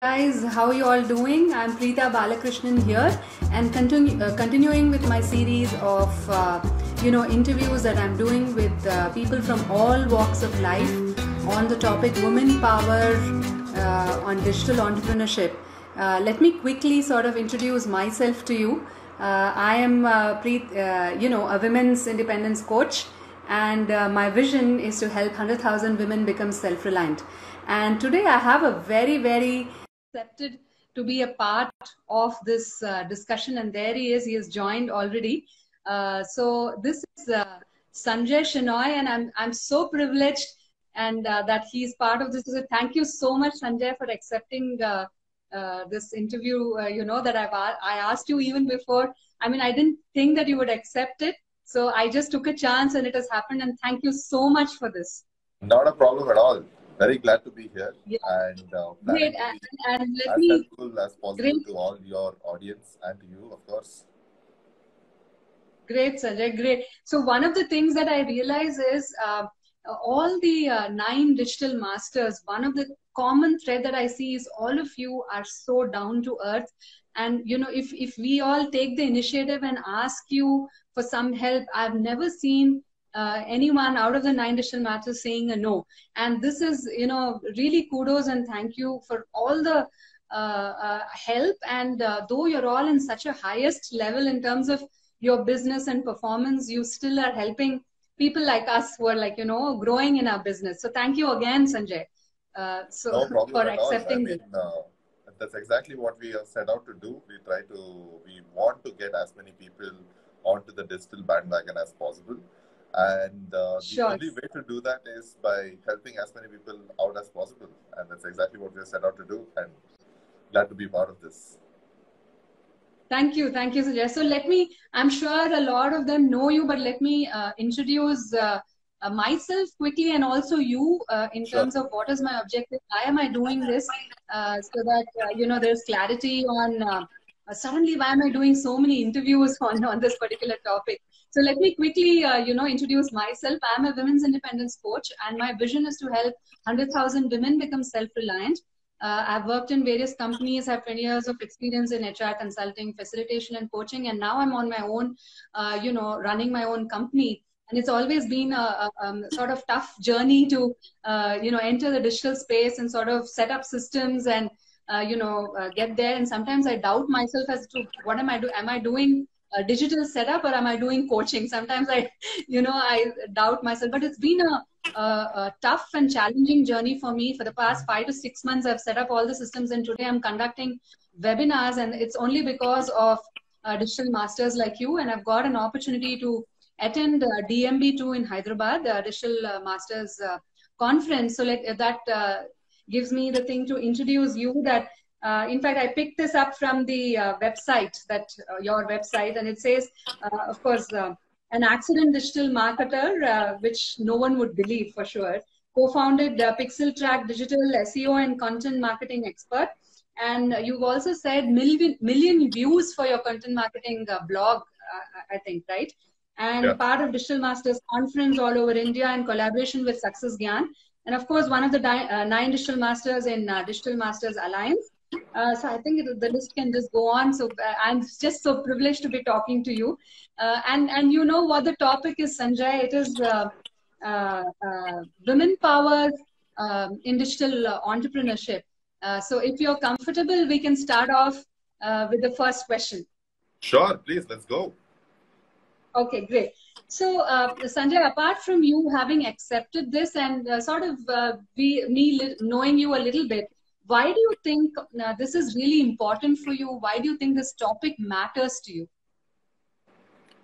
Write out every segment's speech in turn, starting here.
Guys, how are you all doing? I'm Preeta Balakrishnan here, and continuing with my series of interviews that I'm doing with people from all walks of life on the topic women power on digital entrepreneurship. Let me quickly sort of introduce myself to you. I am a women's independence coach, and my vision is to help 100,000 women become self-reliant. And today I have a very accepted to be a part of this discussion, and there he is. He has joined already. So this is Sanjay Shenoy, and I'm so privileged and that he's part of this. So thank you so much, Sanjay, for accepting this interview. That I asked you even before. I mean, I didn't think that you would accept it, so I just took a chance, and it has happened. And thank you so much for this. Not a problem at all. Very glad to be here, Yeah. and Great. planning to be And let as me helpful as possible great. to all your audience and to you, of course. Great, Sanjay. Great. So one of the things that I realize is all the 9 digital masters, one of the common thread that I see is all of you are so down to earth. And, if we all take the initiative and ask you for some help, I've never seen anyone out of the 9 digital masters saying a no. And this is, really kudos and thank you for all the help. And though you're all in such a highest level in terms of your business and performance, you still are helping people like us who are growing in our business. So thank you again, Sanjay. No problem For at all. I accepting mean, this. that's exactly what we have set out to do. We want to get as many people onto the digital bandwagon as possible. And the Sure. only way to do that is by helping as many people out as possible. And that's exactly what we have set out to do. And glad to be part of this. Thank you, Sanjay. So I'm sure a lot of them know you, but let me introduce myself quickly and also you in Sure. terms of what is my objective. Why am I doing this? So that, there's clarity on suddenly why am I doing so many interviews on this particular topic. So let me quickly, introduce myself. I'm a women's independence coach, and my vision is to help 100,000 women become self-reliant. I've worked in various companies, have 20 years of experience in HR consulting, facilitation, and coaching, and now I'm on my own, running my own company. And it's always been a sort of tough journey to, enter the digital space and sort of set up systems and, get there. And sometimes I doubt myself as to what am I doing? Am I doing a digital setup or am I doing coaching? Sometimes I doubt myself, but it's been a tough and challenging journey for me. For the past 5 to 6 months, I've set up all the systems, and today I'm conducting webinars, and it's only because of digital masters like you. And I've got an opportunity to attend DMB2 in Hyderabad, the Digital Masters Conference. So that gives me the thing to introduce you that in fact, I picked this up from the website, your website, and it says, of course, an accident digital marketer, which no one would believe for sure. Co-founded Pixel Track Digital SEO and content marketing expert. And you've also said million views for your content marketing blog, I think, right? And Yeah. part of Digital Masters Conference all over India in collaboration with Success Gyan. And of course, one of the 9 digital masters in Digital Masters Alliance. So I think the list can just go on. So I'm just so privileged to be talking to you. And you know what the topic is, Sanjay? It is women power in digital entrepreneurship. So if you're comfortable, we can start off with the first question. Sure, please, let's go. Okay, great. So, Sanjay, apart from you having accepted this and me knowing you a little bit, why do you think this is really important for you? Why do you think this topic matters to you?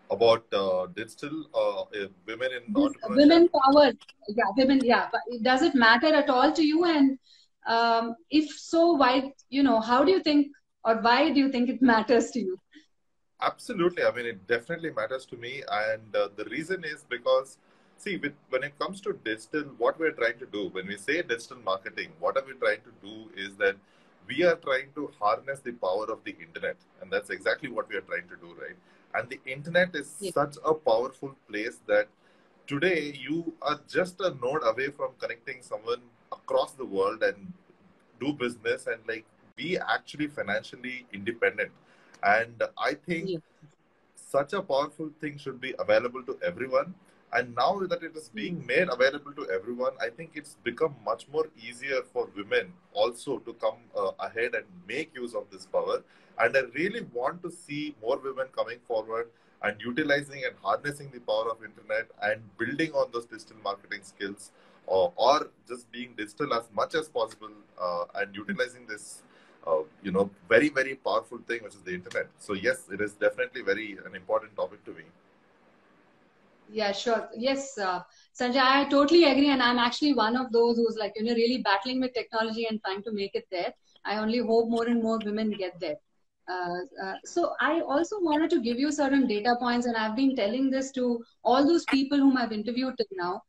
About digital women in entrepreneurship? Women power. Yeah, women, yeah. But does it matter at all to you? And if so, why, how do you think, or why do you think it matters to you? Absolutely. I mean, it definitely matters to me. And the reason is because, see, when it comes to digital, what we're trying to do, when we say digital marketing, what are we trying to do is that we are trying to harness the power of the internet. And that's exactly what we are trying to do, right? And the internet is such a powerful place that today you are just a node away from connecting someone across the world and do business and like be actually financially independent. And I think Yeah. such a powerful thing should be available to everyone. And now that it is being made available to everyone, I think it's become much more easier for women also to come ahead and make use of this power. And I really want to see more women coming forward and utilizing and harnessing the power of internet and building on those digital marketing skills, or just being digital as much as possible, and utilizing this very, very powerful thing, which is the internet. So yes, it is definitely very an important topic to me. Yeah, sure. Yes, Sanjay, I totally agree. And I'm actually one of those who's like, really battling with technology and trying to make it there. I only hope more and more women get there. So I also wanted to give you certain data points, and I've been telling this to all those people whom I've interviewed till now,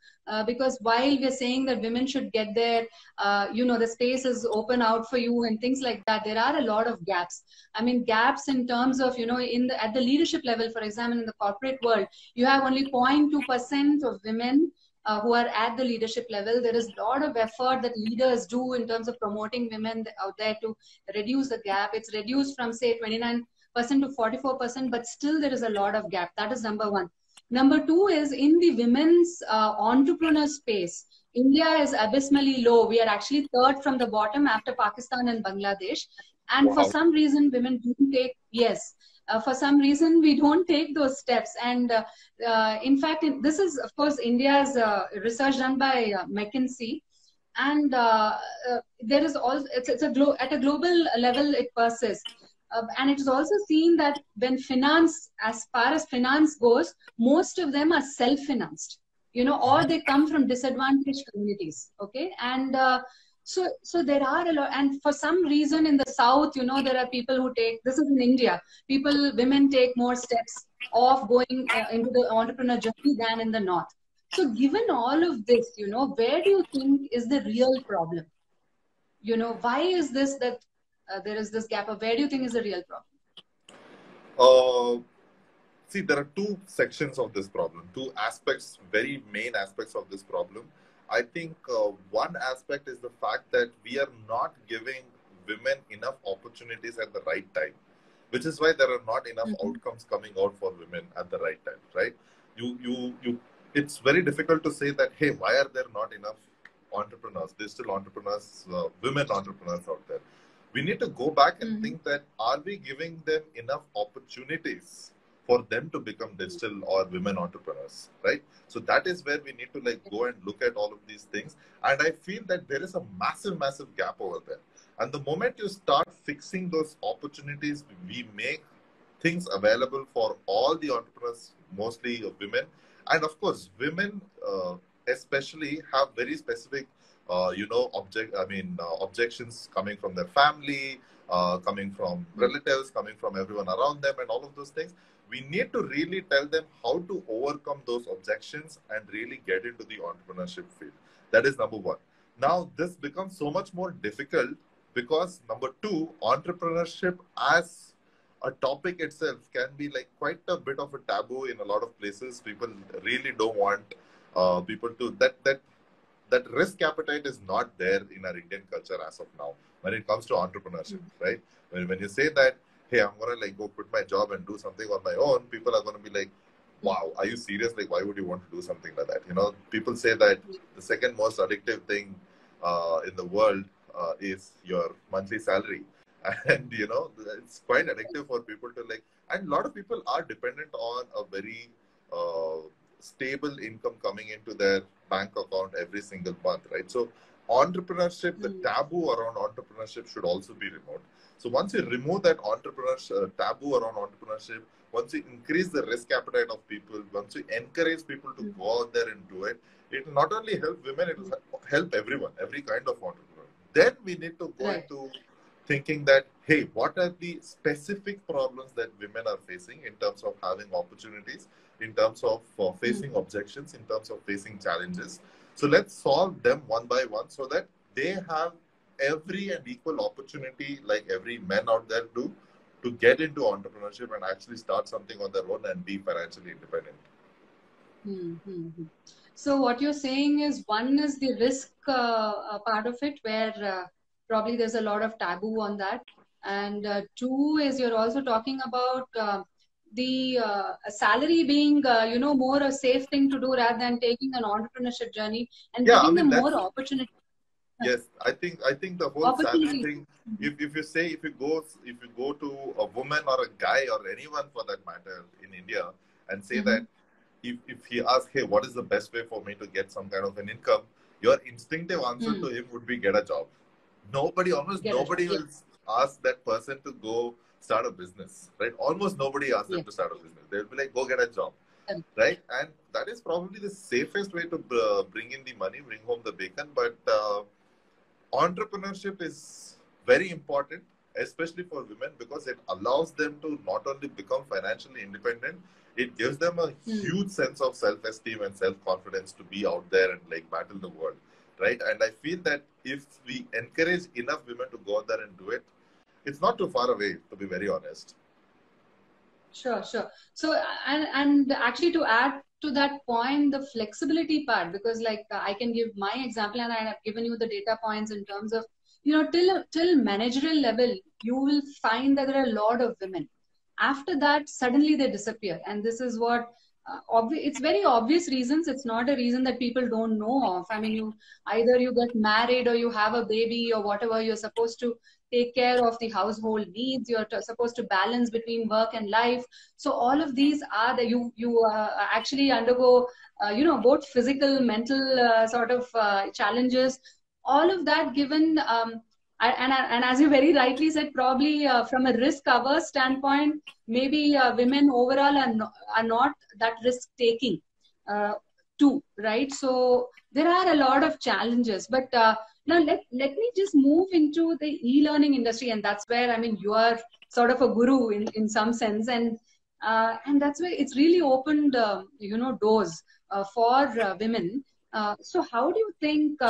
because while we're saying that women should get there, the space is open out for you and things like that, there are a lot of gaps. I mean, gaps in terms of, at the leadership level, for example, in the corporate world, you have only 0.2% of women who are at the leadership level. There is a lot of effort that leaders do in terms of promoting women out there to reduce the gap. It's reduced from, say, 29% to 44%, but still there is a lot of gap. That is number one. Number two is in the women's entrepreneur space. India is abysmally low. We are actually third from the bottom after Pakistan and Bangladesh. And for Wow. some reason, women do take, yes, for some reason, we don't take those steps. And in fact, this is, of course, India's research done by McKinsey. And there is also, at a global level, it persists. And it is also seen that when finance, as far as finance goes, most of them are self-financed, or they come from disadvantaged communities. Okay. And so there are a lot, and for some reason in the South, there are people who take, this is in India, women take more steps of going into the entrepreneur journey than in the North. So given all of this, where do you think is the real problem? Why is this that there is this gap? Or where do you think is the real problem? See, there are two sections of this problem, two aspects, very main aspects of this problem. I think one aspect is the fact that we are not giving women enough opportunities at the right time, which is why there are not enough outcomes coming out for women at the right time, right? It's very difficult to say that, hey, why are there not enough entrepreneurs, digital entrepreneurs, women entrepreneurs out there? We need to go back and think that, are we giving them enough opportunities for them to become digital or women entrepreneurs, right? So that is where we need to go and look at all of these things. And I feel that there is a massive, massive gap over there. And the moment you start fixing those opportunities, we make things available for all the entrepreneurs, mostly women. And of course, women especially have very specific, objections coming from their family, coming from relatives, coming from everyone around them, and all of those things. We need to really tell them how to overcome those objections and really get into the entrepreneurship field. That is number one. Now, this becomes so much more difficult because, number two, entrepreneurship as a topic itself can be quite a bit of a taboo in a lot of places. People really don't want people to that risk appetite is not there in our Indian culture as of now when it comes to entrepreneurship, right? When you say that, hey, I'm gonna go quit my job and do something on my own, people are gonna be like, wow, are you serious? Why would you want to do something like that? People say that the second most addictive thing in the world is your monthly salary. And it's quite addictive for people to and a lot of people are dependent on a very stable income coming into their bank account every single month, right? So entrepreneurship, the taboo around entrepreneurship should also be removed. So once you remove that entrepreneurship taboo around entrepreneurship, once you increase the risk appetite of people, once you encourage people to go out there and do it, it will not only help women, it will help everyone, every kind of entrepreneur. Then we need to go into thinking that, hey, what are the specific problems that women are facing in terms of having opportunities, in terms of facing objections, in terms of facing challenges. So let's solve them one by one so that they have every and equal opportunity like every man out there do to get into entrepreneurship and actually start something on their own and be financially independent. So what you're saying is, one is the risk part of it, where probably there's a lot of taboo on that. And two is you're also talking about the salary being, more a safe thing to do rather than taking an entrepreneurship journey and Yeah, I giving mean them more that's opportunity. yes. I think the whole salary Opportunities. thing. If you say if you go to a woman or a guy or anyone for that matter in India and say Mm-hmm. that if he asks, hey, what is the best way for me to get some kind of an income? Your instinctive answer to Mm. him would be get a job. Almost Get a job. nobody Yes. will ask that person to go start a business, right? Almost nobody asks them Yes. to start a business. They'll be like, go get a job, right? And that is probably the safest way to bring in the money, bring home the bacon. But entrepreneurship is very important, especially for women, because it allows them to not only become financially independent, it gives them a Mm. huge sense of self-esteem and self-confidence to be out there and like battle the world, right? And I feel that if we encourage enough women to go out there and do it, it's not too far away, to be very honest. Sure, sure. So, and actually to add to that point, the flexibility part, because like I can give my example, and I have given you the data points in terms of, till managerial level, you will find that there are a lot of women. After that, suddenly they disappear, and this is what it's very obvious reasons. It's not a reason that people don't know of. I mean, you either you get married or you have a baby or whatever. You're supposed to take care of the household needs. You're supposed to balance between work and life. So all of these are the you actually undergo both physical, mental sort of challenges. All of that given. And as you very rightly said, probably from a risk averse standpoint, maybe women overall are not that risk taking too, right? So there are a lot of challenges, but now let me just move into the e-learning industry, and that's where, I mean, you are sort of a guru in some sense, and that's where it's really opened doors for women. So how do you think?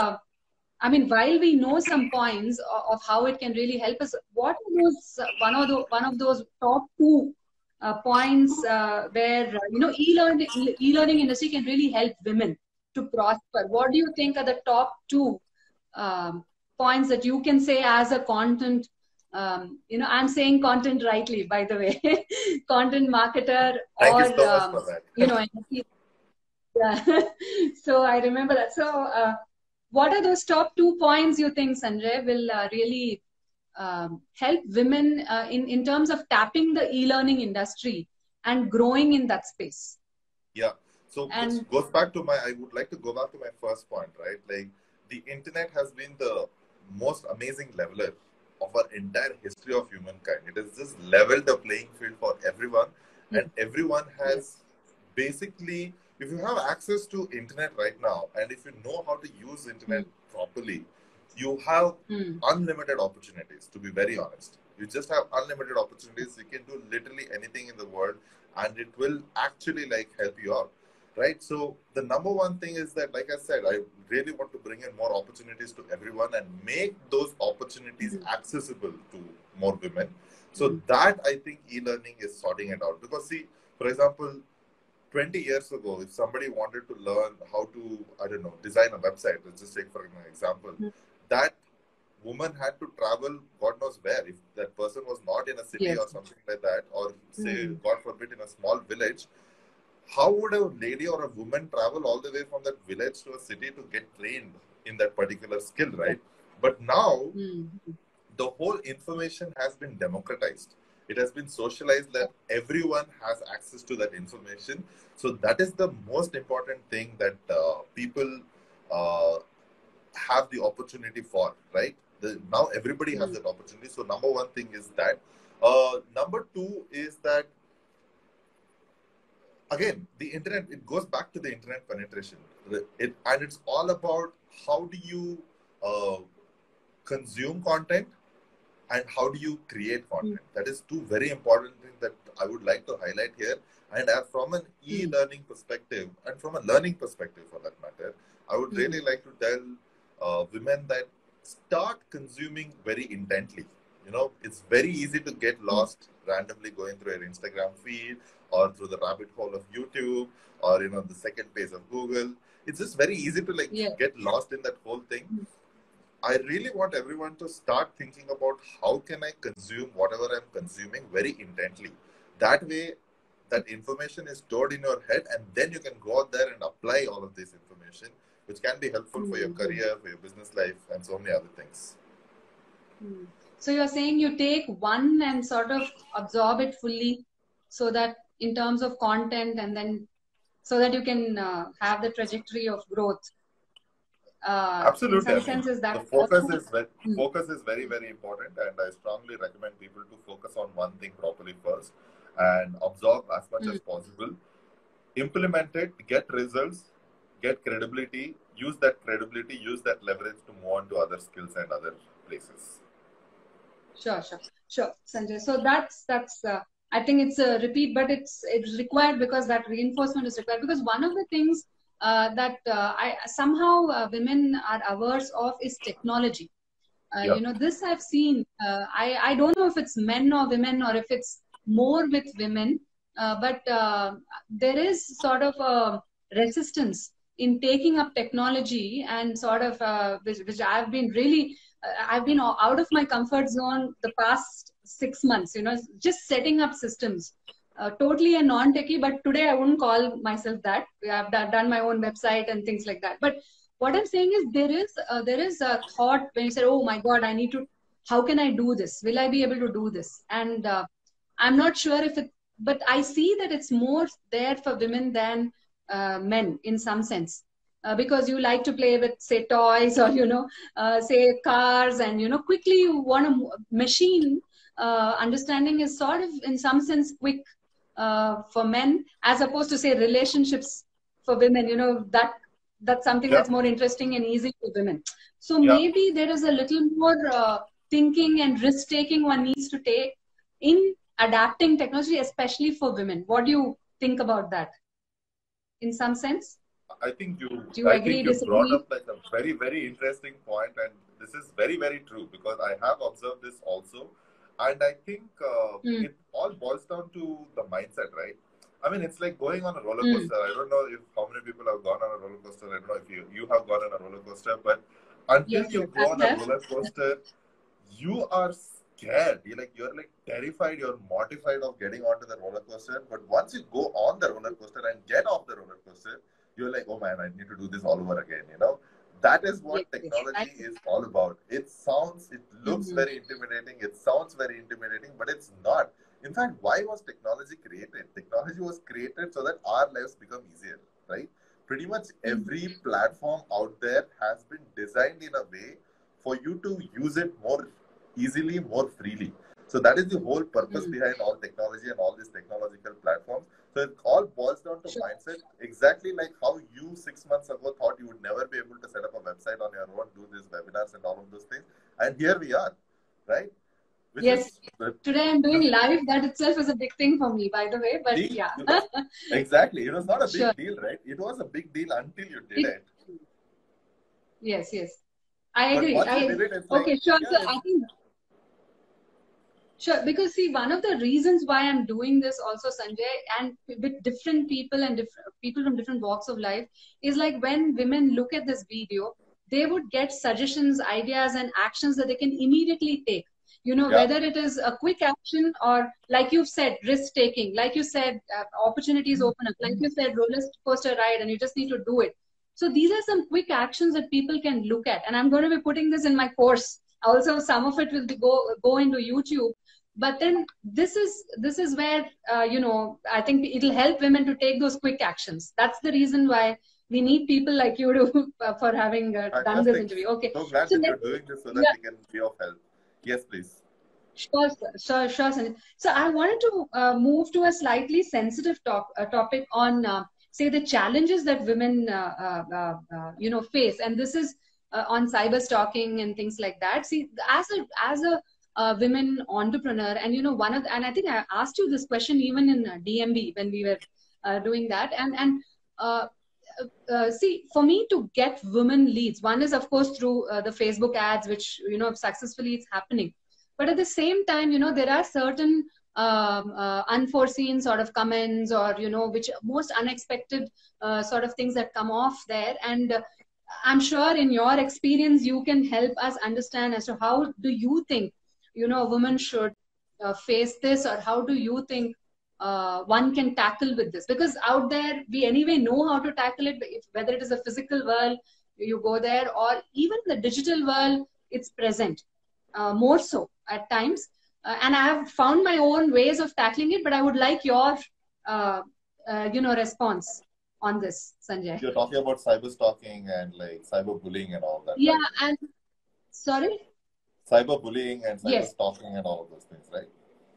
I mean, while we know some points of how it can really help us, what are those one of those top two points where e-learning industry can really help women to prosper? What do you think are the top two points that you can say as a content? I'm saying content rightly, by the way, content marketer Thank you or so much for that. yeah. So I remember that. So. What are those top 2 points you think, Sanjay, will really help women in terms of tapping the e-learning industry and growing in that space? Yeah. So this And goes back to I would like to go back to my first point, right? Like the internet has been the most amazing leveler of our entire history of humankind. It has just leveled the playing field for everyone, yes, and everyone yes. has basically, if you have access to internet right now, and if you know how to use internet properly, you have unlimited opportunities, to be very honest. You just have unlimited opportunities. You can do literally anything in the world, and it will actually like help you out, right? So the number one thing is that, like I said, I really want to bring in more opportunities to everyone and make those opportunities accessible to more women. So that, I think, e-learning is sorting it out. Because see, for example, 20 years ago, if somebody wanted to learn how to, I don't know, design a website, let's just take for an example, that woman had to travel God knows where. If that person was not in a city Yes. or something like that, or say, God forbid, in a small village, how would a lady or a woman travel all the way from that village to a city to get trained in that particular skill, right? But now, the whole information has been democratized. It has been socialized that everyone has access to that information. So that is the most important thing that people have the opportunity for, right? Now everybody has that opportunity. So number one thing is that. Number two is that, again, the internet, it goes back to the internet penetration. And it's all about how do you consume content and how do you create content. That is two very important things that I would like to highlight here. And from an e-learning perspective and from a learning perspective for that matter, I would really like to tell women that start consuming very intently. It's very easy to get lost randomly going through your Instagram feed or through the rabbit hole of YouTube or, the second page of Google. It's just very easy to get lost in that whole thing. I really want everyone to start thinking about how can I consume whatever I'm consuming very intently. That way, that information is stored in your head, and then you can go out there and apply all of this information, which can be helpful for your Mm-hmm. career, for your business life, and so many other things. So you're saying you take one and sort of absorb it fully, so that in terms of content, and then so that you can have the trajectory of growth. In Absolutely. some I mean, sense, is that the focus possible? is focus is very, very important, and I strongly recommend people to focus on one thing properly first and absorb as much as possible. Implement it, get results, get credibility, use that credibility, use that leverage to move on to other skills and other places. Sure, Sanjay. So that's I think it's a repeat, but it's required because that reinforcement is required. Because one of the things that I somehow women are averse of is technology. Yeah. This I've seen. I don't know if it's men or women or if it's more with women, but there is sort of a resistance in taking up technology, and sort of which I've been really I've been out of my comfort zone the past 6 months. Just setting up systems. Totally a non-techie, but today I wouldn't call myself that. I've done my own website and things like that. But what I'm saying is there is a thought when you say, oh my God, I need to, how can I do this? Will I be able to do this? And I'm not sure if it, but I see that it's more there for women than men in some sense. Because you like to play with, say, toys, or say cars, and quickly you want a machine. Understanding is sort of in some sense quick for men, as opposed to, say, relationships for women. That's something Yeah. that's more interesting and easy for women. So Yeah. maybe there is a little more thinking and risk taking one needs to take in adapting technology, especially for women. What do you think about that? In some sense, I think you do you I agree, think you brought disagree? up like a very, very interesting point, and this is very, very true because I have observed this also. And I think Mm, it all boils down to the mindset, right? I mean, it's like going on a roller mm. coaster. I don't know if how many people have gone on a roller coaster. I don't know if you have gone on a roller coaster, but until Yes, you yes, I go on a have. roller coaster, you are scared. You're like terrified. You're mortified of getting onto the roller coaster. But once you go on the roller coaster and get off the roller coaster, you're like, oh man, I need to do this all over again. That is Yes, what yes, I technology is all about. It looks mm-hmm. very intimidating. It sounds very intimidating, but it's not. In fact, why was technology created? Technology was created so that our lives become easier, right? Pretty much Mm-hmm. every platform out there has been designed in a way for you to use it more easily, more freely. So that is the whole purpose Mm-hmm. behind all technology and all these technological platforms. So it all boils down to Sure. mindset, exactly like how you 6 months ago thought you would never be able to set up a website on your own, do these webinars and all of those things. And here we are, right? Which Yes, is the today I'm doing live. That itself is a big thing for me, by the way. But see, yeah, exactly. It was not a sure. big deal, right? It was a big deal until you did It, it. yes, yes. I But agree. once you did it, it's like, Okay, sure. yeah, So I think, sure, because see, one of the reasons why I'm doing this also, Sanjay, and with different people and different people from different walks of life, is like when women look at this video, they would get suggestions, ideas, and actions that they can immediately take. yeah, Whether it is a quick action, or like you've said, risk taking, like you said, opportunities open up, like you said, roller coaster ride, and you just need to do it. So these are some quick actions that people can look at, and I'm going to be putting this in my course. Also, some of it will be go into YouTube, but then this is where I think it'll help women to take those quick actions. That's the reason why we need people like you to for having done this fantastic. interview. Okay, So glad so that let you're me, doing this so that yeah, we can be of help. Yes, please. sure, sir. Sure, Sanjay. So I wanted to move to a slightly sensitive topic on say the challenges that women face, and this is on cyber stalking and things like that. See, as a women entrepreneur, and and I think I asked you this question even in DMB when we were doing that, and uh, see, for me to get women leads, one is of course through the Facebook ads, which successfully it's happening. But at the same time, there are certain unforeseen sort of comments, or which most unexpected sort of things that come off there. And I'm sure in your experience, you can help us understand as to how do you think, a woman should face this, or how do you think one can tackle with this? Because out there, we anyway know how to tackle it, whether it is a physical world, you go there, or even the digital world, it's present more so at times. And I have found my own ways of tackling it, but I would like your, uh, response on this, Sanjay. You're talking about cyber stalking and like cyber bullying and all that, Yeah, right? and sorry? Cyber bullying and cyber Yes, stalking and all of those things, right?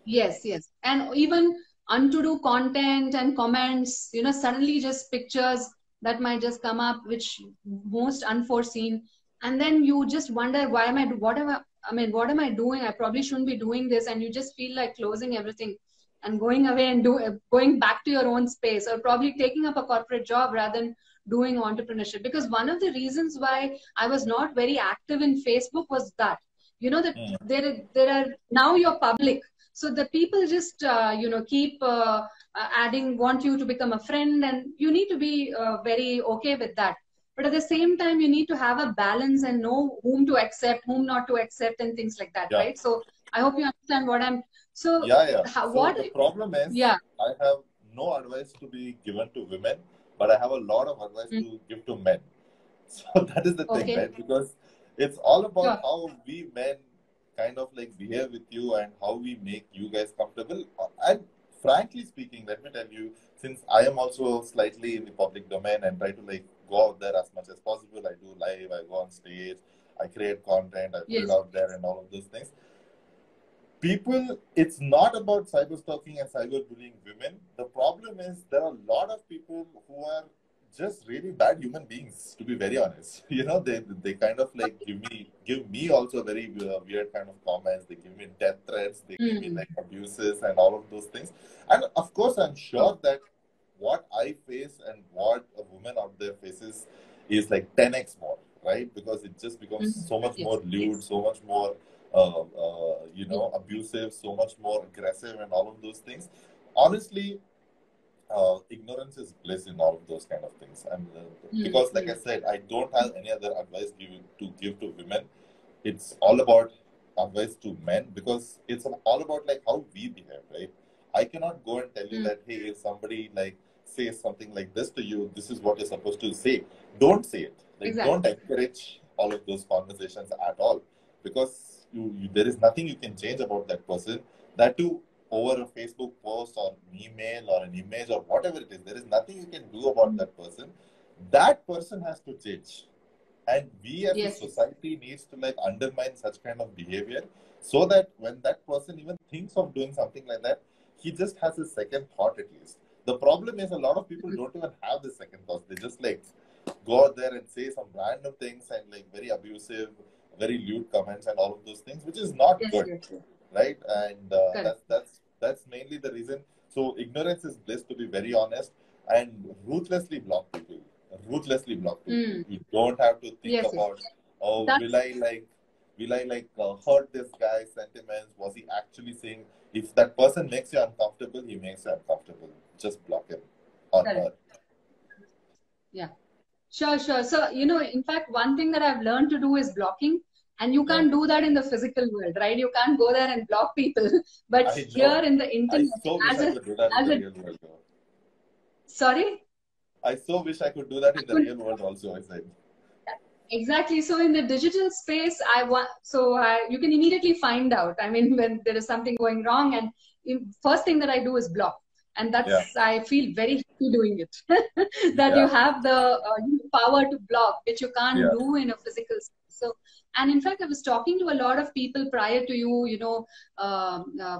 yes, yes. And even unto-do content and comments, suddenly just pictures that might just come up, which most unforeseen. And then you just wonder, why am I, what am I doing? I probably shouldn't be doing this. And you just feel like closing everything and going away and going back to your own space, or probably taking up a corporate job rather than doing entrepreneurship. Because one of the reasons why I was not very active in Facebook was that, that Mm. there are, now you're public, so the people just keep adding, want you to become a friend, and you need to be very okay with that. But at the same time, you need to have a balance and know whom to accept, whom not to accept, and things like that, Yeah. right? So I hope you understand what I'm. So Yeah. So what? the problem is, Yeah. I have no advice to be given to women, but I have a lot of advice Mm. to give to men. So that is the thing, Okay. right? Because it's all about Sure. how we men kind of like behave with you and how we make you guys comfortable. And frankly speaking, let me tell you, since I am also slightly in the public domain and try to like go out there as much as possible, I do live, I go on stage, I create content, I put it Yes. out there and all of those things. People, it's not about cyber stalking and cyber bullying women. The problem is there are a lot of people who are just really bad human beings, to be very honest. They kind of like give me also very weird kind of comments. They give me death threats, they give me Mm. like abuses and all of those things. And of course I'm Oh. sure that what I face and what a woman out there faces is like 10x more, right? Because it just becomes Mm. so much Yes. more lewd, Yes. so much more Yes. abusive, so much more aggressive, and all of those things. Honestly, ignorance is bliss in all of those kind of things. And Mm. because, like I Mm. said, I don't have any other advice to give to women. It's all about advice to men because it's all about like how we behave, right? I cannot go and tell you Mm. that hey, if somebody like says something like this to you, this is what you're supposed to say. Don't say it. Like don't Exactly. encourage all of those conversations at all because there is nothing you can change about that person. That too over a Facebook post or an email or an image or whatever it is. There is nothing you can do about Mm. that person. That person has to change. And we as a Yes. Yes. society needs to like undermine such kind of behavior so that when that person even thinks of doing something like that, he just has a second thought at least. The problem is a lot of people Mm. don't even have the second thoughts. They just like go out there and say some random things and like very abusive, very lewd comments and all of those things, which is not Yes. good, Yes. Yes. right? And Correct. that's mainly the reason. So ignorance is bliss, to be very honest, and ruthlessly block people. Ruthlessly block people. Mm. You don't have to think Yes. Yes. about, oh, will That's I like, hurt this guy's sentiments? Was he actually saying? If that person makes you uncomfortable, he makes you uncomfortable. Just block him or correct. her. Yeah. Sure, sure. So, in fact, one thing that I've learned to do is blocking. And you Yeah, can't do that in the physical world, right? You can't go there and block people. But I here know. in the I internet, so wish as I a, could do that in as the a, real world, though. sorry? I so wish I could do that I in the could, real world also, I said. exactly. So in the digital space, you can immediately find out. I mean, when there is something going wrong, and first thing that I do is block. And Yeah, I feel very happy doing it. That you yeah, have the power to block, which you can't yeah. do in a physical space. So, and in fact, I was talking to a lot of people prior to you,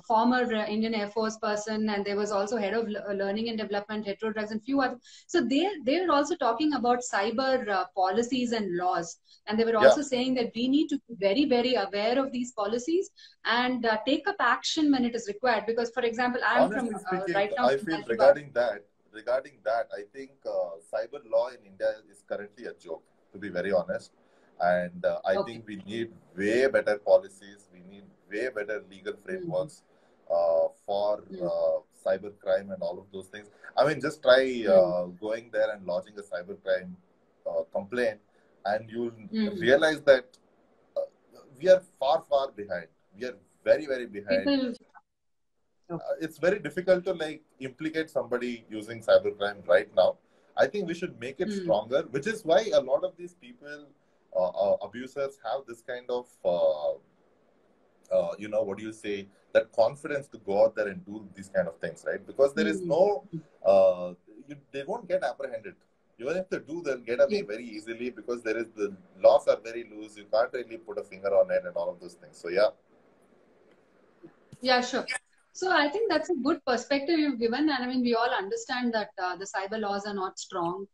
former Indian Air Force person, and there was also head of learning and development, hetero drugs, and few other. So they're also talking about cyber policies and laws, and they were Yeah. also saying that we need to be very, very aware of these policies and take up action when it is required. Because, for example, I'm from Honestly speaking, right now I from feel Hyderabad. regarding that, I think cyber law in India is currently a joke, to be very honest. And I Okay. think we need way better policies. We need way better legal Mm-hmm. frameworks for cyber crime and all of those things. I mean, just try Mm-hmm. going there and lodging a cyber crime complaint. and you'll Mm. realize that uh, we are far, far behind. We are very, very behind. People. It's very difficult to like implicate somebody using cybercrime right now. I think we should make it Mm. stronger, which is why a lot of these people, abusers, have this kind of, what do you say, that confidence to go out there and do these kind of things, right? Because there is Mm. no, they won't get apprehended. Even if they do, they'll get away Yeah. very easily because there is the laws are very loose. You can't really put a finger on it and all of those things. So yeah. Yeah, sure. So I think that's a good perspective you've given, and I mean we all understand that the cyber laws are not strong,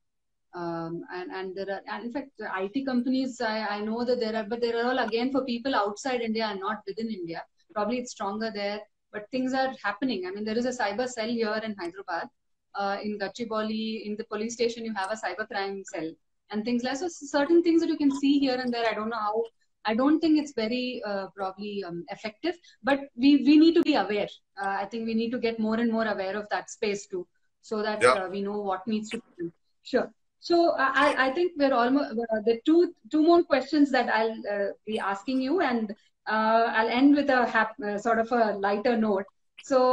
and there are, and in fact, the IT companies, I know that there are, but there are all again for people outside India and not within India. Probably it's stronger there, but things are happening. I mean, there is a cyber cell here in Hyderabad, in Gachibowli, in the police station, you have a cyber crime cell and things like so. Certain things that you can see here and there. I don't know how. I don't think it's very probably effective, but we need to be aware. I think we need to get more and more aware of that space too, so that Yeah. we know what needs to be done. Sure. So I think we're almost the two more questions that I'll be asking you, and I'll end with a sort of a lighter note. So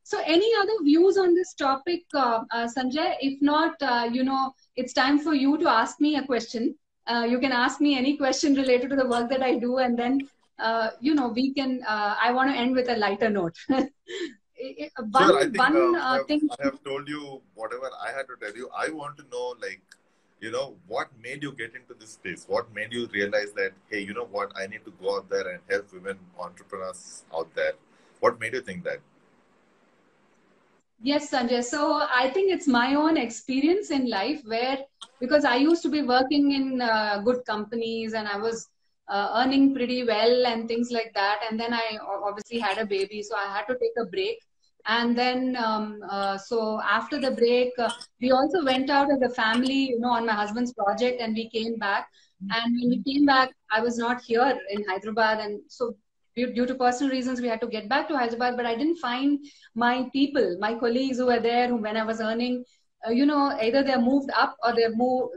so any other views on this topic, Sanjay? If not, it's time for you to ask me a question. You can ask me any question related to the work that I do, and then we can. I want to end with a lighter note. Sure, I One think one thing. I have told you whatever I had to tell you. I want to know, like, what made you get into this space? What made you realize that, hey, you know what, I need to go out there and help women entrepreneurs out there? What made you think that? Yes, Sanjay. So I think it's my own experience in life where, because I used to be working in good companies and I was earning pretty well and things like that. And then I obviously had a baby, so I had to take a break. And then, so after the break, we also went out as a family, on my husband's project, and we came back. And when we came back, I was not here in Hyderabad. And so, due to personal reasons, we had to get back to Hyderabad, but I didn't find my people, my colleagues who were there, who when I was earning, either they moved up or they moved.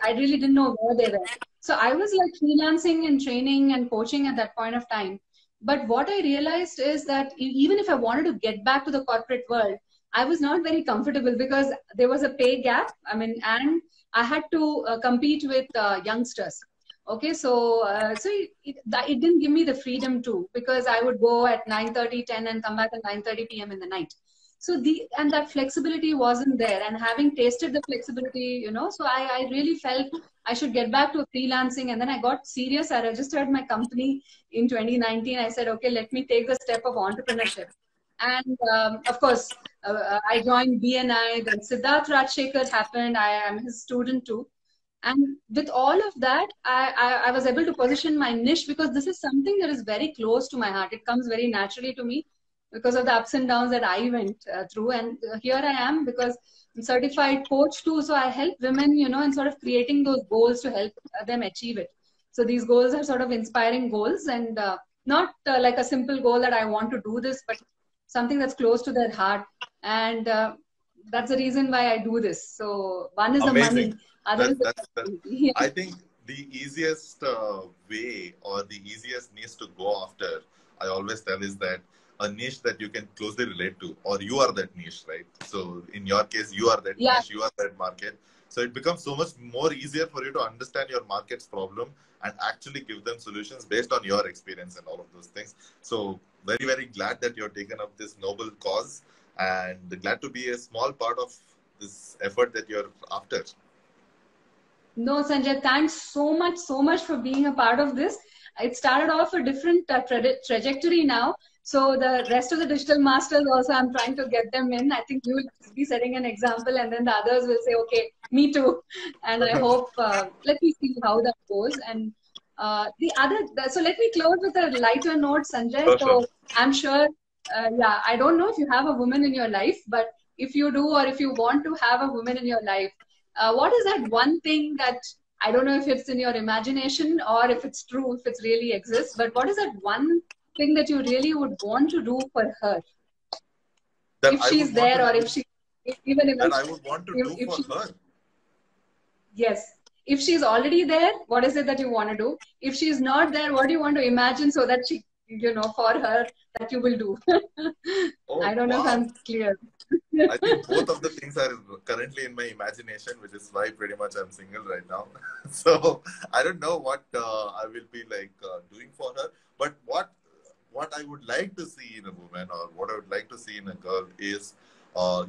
I really didn't know where they were. So I was like freelancing and training and coaching at that point of time. But what I realized is that even if I wanted to get back to the corporate world, I was not very comfortable because there was a pay gap. I mean, and I had to compete with youngsters. Okay, so it didn't give me the freedom to, because I would go at 9:30, 10 and come back at 9:30 p.m. in the night. So that flexibility wasn't there. And having tasted the flexibility, so I really felt I should get back to freelancing. And then I got serious. I registered my company in 2019. I said, okay, let me take the step of entrepreneurship. And of course, I joined BNI. Then Siddharth Rajshekhar happened. I am his student too. And with all of that, I was able to position my niche because this is something that is very close to my heart. It comes very naturally to me because of the ups and downs that I went through. And here I am because I'm certified coach too. So I help women, in sort of creating those goals to help them achieve it. So these goals are sort of inspiring goals and not like a simple goal that I want to do this, but something that's close to their heart. And that's the reason why I do this. So one is the Amazing. money. Other is That. yeah. I think the easiest way or the easiest niche to go after, I always tell, is that a niche that you can closely relate to, or you are that niche, right? So in your case, you are that Yeah. niche, you are that market. So it becomes so much more easier for you to understand your market's problem and actually give them solutions based on your experience and all of those things. So very, very glad that you're taken up this noble cause and glad to be a small part of this effort that you're after. No, Sanjay, thanks so much for being a part of this. It started off a different trajectory now. So the rest of the digital masters also, I'm trying to get them in. I think you will be setting an example, and then the others will say, okay, me too. And I hope, let me see how that goes. And so let me close with a lighter note, Sanjay. Sure. So I'm sure, I don't know if you have a woman in your life, but if you do, or if you want to have a woman in your life, what is that one thing that, I don't know if it's in your imagination or if it's true, if it really exists, but what is that one thing that you really would want to do for her? That If I she's would want there, to or do, if she, even that I would want to do if for she, her. yes. If she's already there, what is it that you want to do? If she's not there, what do you want to imagine so that she, for her, that you will do? Oh, I don't know if wow. I'm clear. I think both of the things are currently in my imagination, which is why pretty much I'm single right now. So I don't know what I will be like doing for her, but what I would like to see in a woman, or what I would like to see in a girl, is a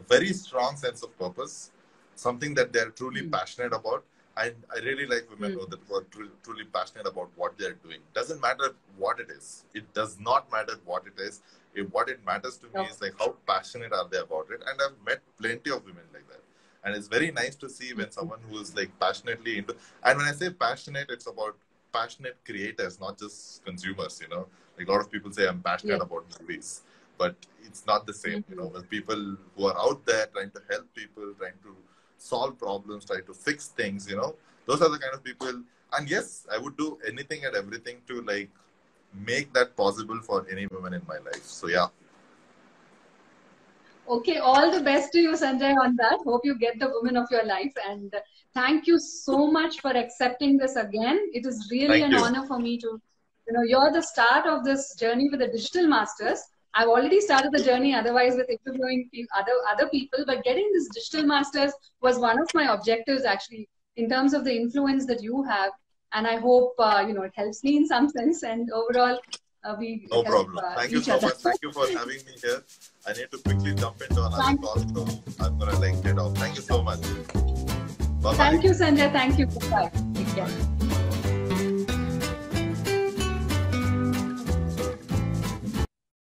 very strong sense of purpose, something that they're truly passionate about. I really like women who are truly passionate about what they're doing. Doesn't matter what it is. It does not matter what it is. What it matters to me is like how passionate are they about it. And I've met plenty of women like that. And it's very nice to see when someone who is like passionately into, and when I say passionate, it's about passionate creators, not just consumers, Like a lot of people say I'm passionate about movies, but it's not the same, With people who are out there trying to help people, trying to solve problems, try to fix things, those are the kind of people. And yes, I would do anything and everything to like make that possible for any woman in my life. So yeah. Okay, all the best to you, Sanjay, on that. Hope you get the woman of your life. And thank you so much for accepting this again. It is really an honor for me to, you're the start of this journey with the Digital Masters. I've already started the journey otherwise with interviewing other people, but getting this Digital Masters was one of my objectives actually, in terms of the influence that you have. And I hope, it helps me in some sense. And overall, we no help, problem. Thank you so much. Thank you for having me here. I need to quickly jump into another call, so I'm going to get off. Thank you so much. Bye-bye. Thank you, Sanjay. Thank you. Bye. Take care.